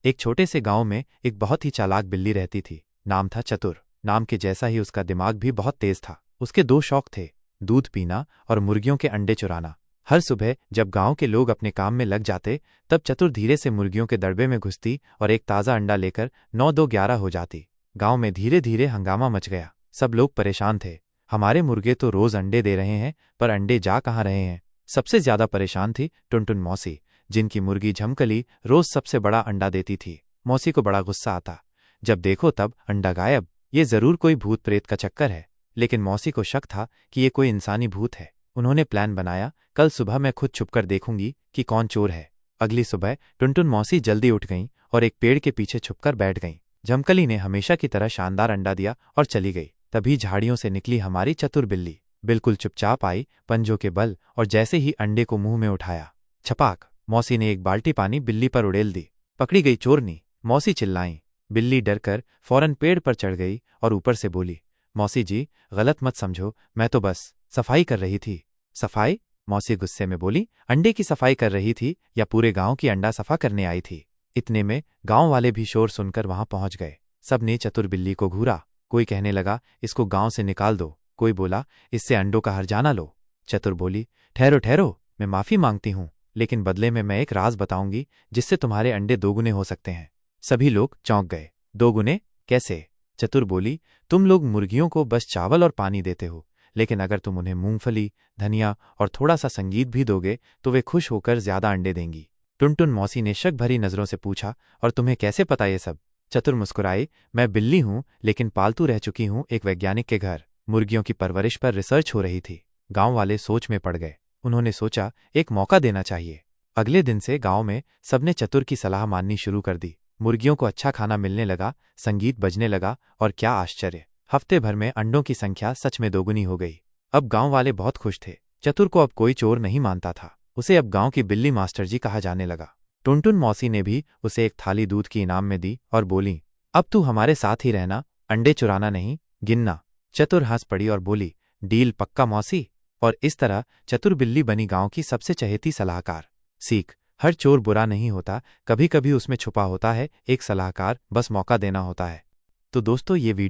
एक छोटे से गांव में एक बहुत ही चालाक बिल्ली रहती थी। नाम था चतुर। नाम के जैसा ही उसका दिमाग भी बहुत तेज था। उसके दो शौक थे, दूध पीना और मुर्गियों के अंडे चुराना। हर सुबह जब गांव के लोग अपने काम में लग जाते, तब चतुर धीरे से मुर्गियों के दड़बे में घुसती और एक ताज़ा अंडा लेकर 9-2-11 हो जाती। गांव में धीरे धीरे हंगामा मच गया। सब लोग परेशान थे। हमारे मुर्गे तो रोज अंडे दे रहे हैं, पर अंडे जा कहाँ रहे हैं। सबसे ज्यादा परेशान थी टुनटुन मौसी, जिनकी मुर्गी झमकली रोज सबसे बड़ा अंडा देती थी। मौसी को बड़ा गुस्सा आता। जब देखो तब अंडा गायब। ये जरूर कोई भूत प्रेत का चक्कर है। लेकिन मौसी को शक था कि ये कोई इंसानी भूत है। उन्होंने प्लान बनाया, कल सुबह मैं खुद छुपकर देखूंगी कि कौन चोर है। अगली सुबह टुनटुन मौसी जल्दी उठ गईं और एक पेड़ के पीछे छुपकर बैठ गईं। झमकली ने हमेशा की तरह शानदार अंडा दिया और चली गई। तभी झाड़ियों से निकली हमारी चतुर बिल्ली। बिल्कुल चुपचाप आई, पंजों के बल, और जैसे ही अंडे को मुंह में उठाया, छपाक, मौसी ने एक बाल्टी पानी बिल्ली पर उड़ेल दी। पकड़ी गई चोरनी, मौसी चिल्लाईं। बिल्ली डरकर फौरन पेड़ पर चढ़ गई और ऊपर से बोली, मौसी जी, गलत मत समझो, मैं तो बस सफाई कर रही थी। सफाई? मौसी गुस्से में बोली, अंडे की सफाई कर रही थी या पूरे गांव की अंडा सफा करने आई थी? इतने में गांव वाले भी शोर सुनकर वहां पहुंच गए। सब ने चतुर बिल्ली को घूरा। कोई कहने लगा, इसको गांव से निकाल दो। कोई बोला, इससे अंडों का हर्जाना लो। चतुर बोली, ठहरो ठहरो, मैं माफी मांगती हूं, लेकिन बदले में मैं एक राज बताऊंगी जिससे तुम्हारे अंडे दोगुने हो सकते हैं। सभी लोग चौंक गए। दोगुने? कैसे? चतुर बोली, तुम लोग मुर्गियों को बस चावल और पानी देते हो, लेकिन अगर तुम उन्हें मूंगफली, धनिया और थोड़ा सा संगीत भी दोगे तो वे खुश होकर ज्यादा अंडे देंगी। टुनटुन मौसी ने शक भरी नजरों से पूछा, और तुम्हें कैसे पता ये सब? चतुर मुस्कुराई, मैं बिल्ली हूं, लेकिन पालतू रह चुकी हूं एक वैज्ञानिक के घर। मुर्गियों की परवरिश पर रिसर्च हो रही थी। गांव वाले सोच में पड़ गए। उन्होंने सोचा, एक मौका देना चाहिए। अगले दिन से गांव में सबने चतुर की सलाह माननी शुरू कर दी। मुर्गियों को अच्छा खाना मिलने लगा, संगीत बजने लगा, और क्या आश्चर्य, हफ्ते भर में अंडों की संख्या सच में दोगुनी हो गई। अब गांव वाले बहुत खुश थे। चतुर को अब कोई चोर नहीं मानता था। उसे अब गांव की बिल्ली मास्टर जी कहा जाने लगा। टुनटुन मौसी ने भी उसे एक थाली दूध की इनाम में दी और बोली, अब तू हमारे साथ ही रहना, अंडे चुराना नहीं, गिनना। चतुर हंस पड़ी और बोली, डील पक्का मौसी। और इस तरह चतुर बिल्ली बनी गांव की सबसे चहेती सलाहकार। सीख, हर चोर बुरा नहीं होता, कभी कभी उसमें छुपा होता है एक सलाहकार, बस मौका देना होता है। तो दोस्तों, ये वीडियो